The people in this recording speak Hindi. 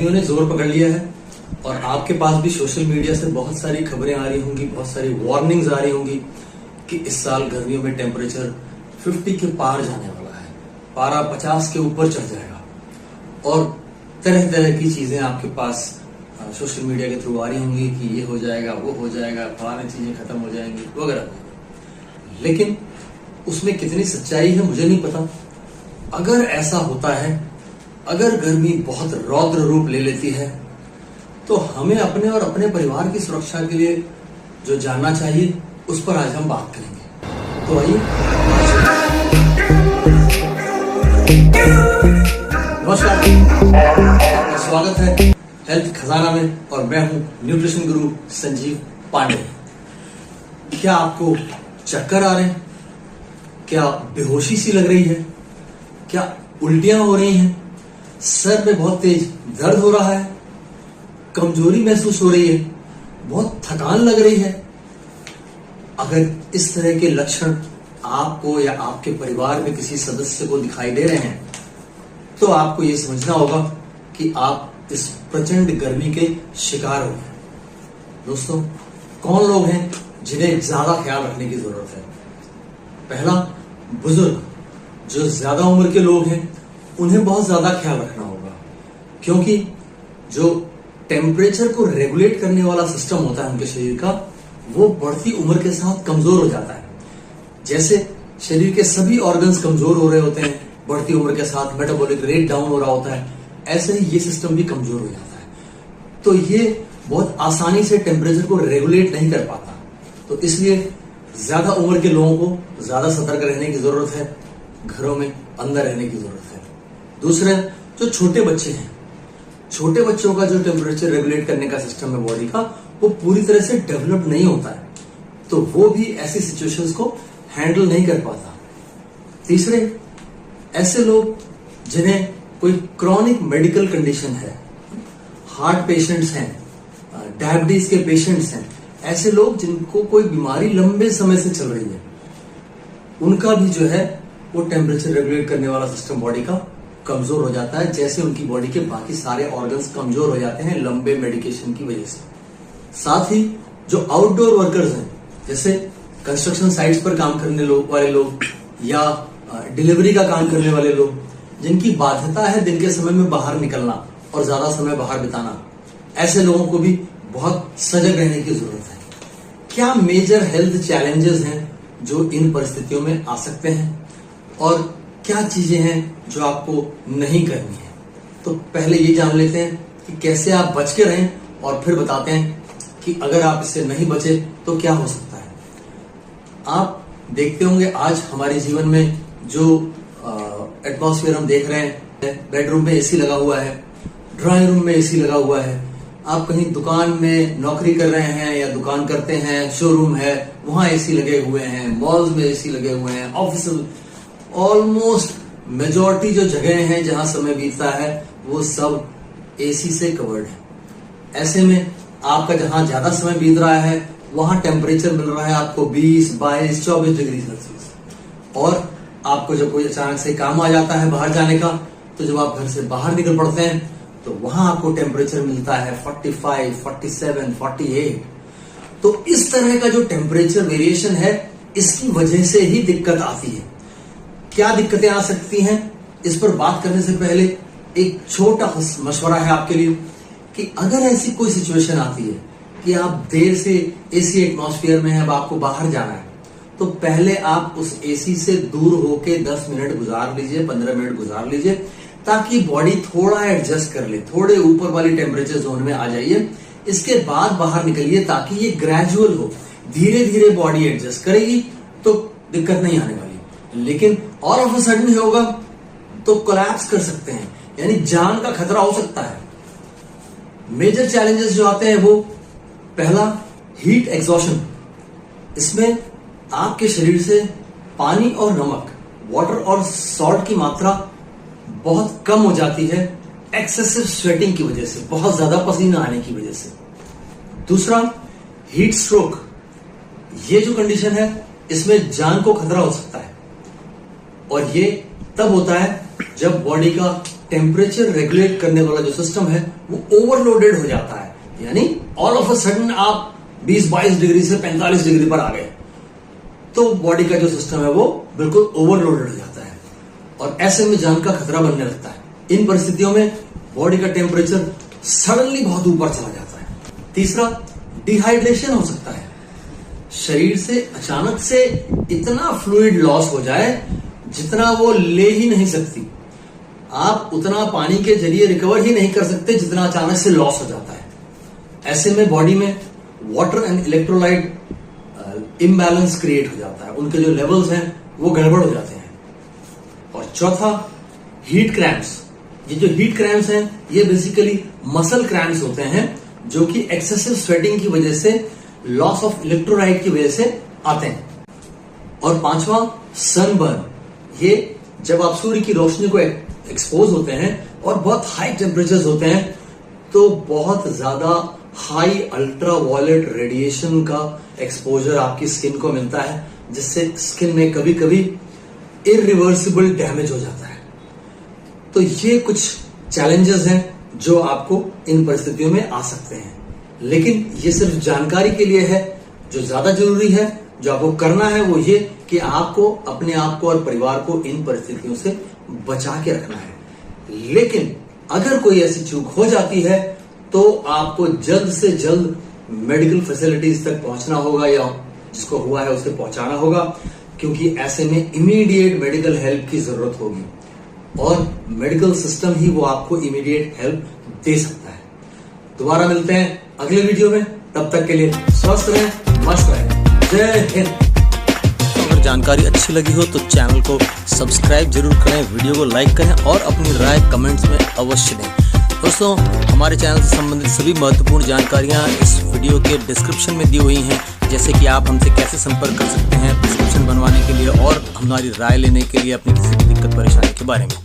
गर्मियों ने जोर पकड़ लिया है और आपके पास भी सोशल मीडिया से बहुत सारी खबरें आ रही होंगी, बहुत सारी वार्निंग्स आ रही होंगी कि इस साल गर्मियों में टेम्परेचर 50 के पार जाने वाला है, पारा 50 के ऊपर चढ़ जाएगा और तरह तरह की चीजें आपके पास सोशल मीडिया के थ्रू आ रही होंगी कि ये हो जाएगा, वो हो जाएगा, फलानी चीजें खत्म हो जाएंगी वगैरह। लेकिन उसमें कितनी सच्चाई है मुझे नहीं पता। अगर ऐसा होता है, अगर गर्मी बहुत रौद्र रूप ले लेती है, तो हमें अपने और अपने परिवार की सुरक्षा के लिए जो जानना चाहिए उस पर आज हम बात करेंगे। तो आइए। नमस्कार, आपका स्वागत है हेल्थ खजाना में और मैं हूं न्यूट्रिशन गुरु संजीव पांडे। क्या आपको चक्कर आ रहे हैं? क्या बेहोशी सी लग रही है? क्या उल्टियां हो रही हैं? सर में बहुत तेज दर्द हो रहा है? कमजोरी महसूस हो रही है? बहुत थकान लग रही है? अगर इस तरह के लक्षण आपको या आपके परिवार में किसी सदस्य को दिखाई दे रहे हैं, तो आपको यह समझना होगा कि आप इस प्रचंड गर्मी के शिकार हो गए। दोस्तों, कौन लोग हैं जिन्हें ज्यादा ख्याल रखने की जरूरत है? पहला, बुजुर्ग। जो ज्यादा उम्र के लोग हैं उन्हें बहुत ज्यादा ख्याल रखना होगा, क्योंकि जो टेम्परेचर को रेगुलेट करने वाला सिस्टम होता है उनके शरीर का, वो बढ़ती उम्र के साथ कमजोर हो जाता है। जैसे शरीर के सभी ऑर्गन्स कमजोर हो रहे होते हैं बढ़ती उम्र के साथ, मेटाबॉलिक रेट डाउन हो रहा होता है, ऐसे ही ये सिस्टम भी कमजोर हो जाता है। तो ये बहुत आसानी से टेम्परेचर को रेगुलेट नहीं कर पाता। तो इसलिए ज्यादा उम्र के लोगों को ज्यादा सतर्क रहने की जरूरत है, घरों में अंदर रहने की जरूरत है। दूसरा, जो छोटे बच्चे हैं, छोटे बच्चों का जो टेम्परेचर रेगुलेट करने का सिस्टम है बॉडी का, वो पूरी तरह से डेवलप नहीं होता है, तो वो भी ऐसी सिचुएशंस को हैंडल नहीं कर पाता। तीसरे, ऐसे लोग जिन्हें कोई क्रॉनिक मेडिकल कंडीशन है, हार्ट पेशेंट्स हैं, डायबिटीज के पेशेंट्स हैं, ऐसे लोग जिनको कोई बीमारी लंबे समय से चल रही है, उनका भी जो है वो टेम्परेचर रेगुलेट करने वाला सिस्टम बॉडी का कमजोर हो जाता है, जैसे उनकी बॉडी के बाकी सारे ऑर्गन्स कमजोर हो जाते हैं लंबे मेडिकेशन की वजह से। साथ ही जो आउटडोर वर्कर्स हैं, जैसे कंस्ट्रक्शन साइट्स पर काम करने वाले लोग या डिलीवरी का काम करने वाले लोग, जिनकी बाध्यता है दिन के समय में बाहर निकलना और ज्यादा समय बाहर बिताना, ऐसे लोगों को भी बहुत सजग रहने की जरूरत है। क्या मेजर हेल्थ चैलेंजेस हैं जो इन परिस्थितियों में आ सकते हैं और क्या चीजें हैं जो आपको नहीं करनी है? तो पहले ये जान लेते हैं कि कैसे आप बच के रहें और फिर बताते हैं कि अगर आप इससे नहीं बचे तो क्या हो सकता है। आप देखते होंगे आज हमारे जीवन में जो एटमॉस्फेयर हम देख रहे हैं, बेडरूम में एसी लगा हुआ है, ड्राइंग रूम में एसी लगा हुआ है, आप कहीं दुकान में नौकरी कर रहे हैं या दुकान करते हैं, शोरूम है, वहां एसी लगे हुए हैं, मॉल्स में एसी लगे हुए हैं, ऑफिस, ऑलमोस्ट मेजॉरिटी जो जगह हैं जहां समय बीतता है वो सब एसी से कवर्ड है। ऐसे में आपका जहां ज्यादा समय बीत रहा है वहां टेम्परेचर मिल रहा है आपको 20, 22, 24 डिग्री सेल्सियस, और आपको जब कोई अचानक से काम आ जाता है बाहर जाने का, तो जब आप घर से बाहर निकल पड़ते हैं तो वहां आपको टेम्परेचर मिलता है 45, 47, 48। तो इस तरह का जो टेम्परेचर वेरिएशन है, इसकी वजह से ही दिक्कत आती है। क्या दिक्कतें आ सकती हैं, इस पर बात करने से पहले एक छोटा मशवरा है आपके लिए कि अगर ऐसी कोई सिचुएशन आती है कि आप देर से एसी एटमॉस्फेयर में है, अब आपको बाहर जाना है, तो पहले आप उस एसी से दूर होके 10 मिनट गुजार लीजिए, 15 मिनट गुजार लीजिए, ताकि बॉडी थोड़ा एडजस्ट कर ले, थोड़े ऊपर वाली टेम्परेचर जोन में आ जाइए। इसके बाद बाहर निकलिए ताकि ये ग्रेजुअल हो, धीरे धीरे बॉडी एडजस्ट करेगी तो दिक्कत नहीं आने वाली। लेकिन ऑल ऑफ अ सडन होगा तो कोलैप्स कर सकते हैं, यानी जान का खतरा हो सकता है। मेजर चैलेंजेस जो आते हैं वो, पहला, हीट एग्जॉशन। इसमें आपके शरीर से पानी और नमक, वाटर और सॉल्ट की मात्रा बहुत कम हो जाती है एक्सेसिव स्वेटिंग की वजह से, बहुत ज्यादा पसीना आने की वजह से। दूसरा, हीट स्ट्रोक। ये जो कंडीशन है इसमें जान को खतरा हो सकता है, और ये तब होता है जब बॉडी का टेम्परेचर रेगुलेट करने वाला जो सिस्टम है वो ओवरलोडेड हो जाता है, यानी ऑल ऑफ अ सडन आप 20-22 डिग्री से 45 डिग्री पर आ गए, तो बॉडी का जो सिस्टम है वो बिल्कुल ओवरलोडेड हो जाता है और ऐसे में जान का खतरा बनने लगता है। इन परिस्थितियों में बॉडी का टेम्परेचर सडनली बहुत ऊपर चला जाता है। तीसरा, डिहाइड्रेशन हो सकता है। शरीर से अचानक से इतना फ्लूइड लॉस हो जाए जितना वो ले ही नहीं सकती, आप उतना पानी के जरिए रिकवर ही नहीं कर सकते जितना अचानक से लॉस हो जाता है। ऐसे में बॉडी में water and electrolyte imbalance create हो जाता है, उनके जो लेवल्स हैं वो गड़बड़ हो जाते हैं। और चौथा, हीट क्रैम्प्स। ये जो हीट क्रैम्प्स हैं ये बेसिकली मसल क्रैम्प्स होते हैं जो कि एक्सेसिव स्वेटिंग की वजह से, लॉस ऑफ इलेक्ट्रोलाइट की वजह से आते हैं। और पांचवा, सनबर्न। ये जब आप सूर्य की रोशनी को एक्सपोज होते हैं और बहुत हाई टेम्परेचर्स होते हैं तो बहुत ज्यादा हाई अल्ट्रावायलेट रेडिएशन का एक्सपोजर आपकी स्किन को मिलता है, जिससे स्किन में कभी कभी इरिवर्सिबल डैमेज हो जाता है। तो ये कुछ चैलेंजेस हैं जो आपको इन परिस्थितियों में आ सकते हैं, लेकिन ये सिर्फ जानकारी के लिए है। जो ज्यादा जरूरी है, जो आपको करना है, वो ये कि आपको अपने आप को और परिवार को इन परिस्थितियों से बचा के रखना है। लेकिन अगर कोई ऐसी चूक हो जाती है तो आपको जल्द से जल्द मेडिकल फैसिलिटीज तक पहुंचना होगा या जिसको हुआ है उसे पहुंचाना होगा, क्योंकि ऐसे में इमीडिएट मेडिकल हेल्प की जरूरत होगी और मेडिकल सिस्टम ही वो आपको इमीडिएट हेल्प दे सकता है। दोबारा मिलते हैं अगले वीडियो में, तब तक के लिए स्वस्थ रहें, मस्त रहें। जय हिंद। अगर जानकारी अच्छी लगी हो तो चैनल को सब्सक्राइब जरूर करें, वीडियो को लाइक करें और अपनी राय कमेंट्स में अवश्य दें। दोस्तों, हमारे चैनल से संबंधित सभी महत्वपूर्ण जानकारियां इस वीडियो के डिस्क्रिप्शन में दी हुई हैं, जैसे कि आप हमसे कैसे संपर्क कर सकते हैं प्रिस्क्रिप्शन बनवाने के लिए और हमारी राय लेने के लिए अपनी किसी भी दिक्कत परेशानी के बारे में।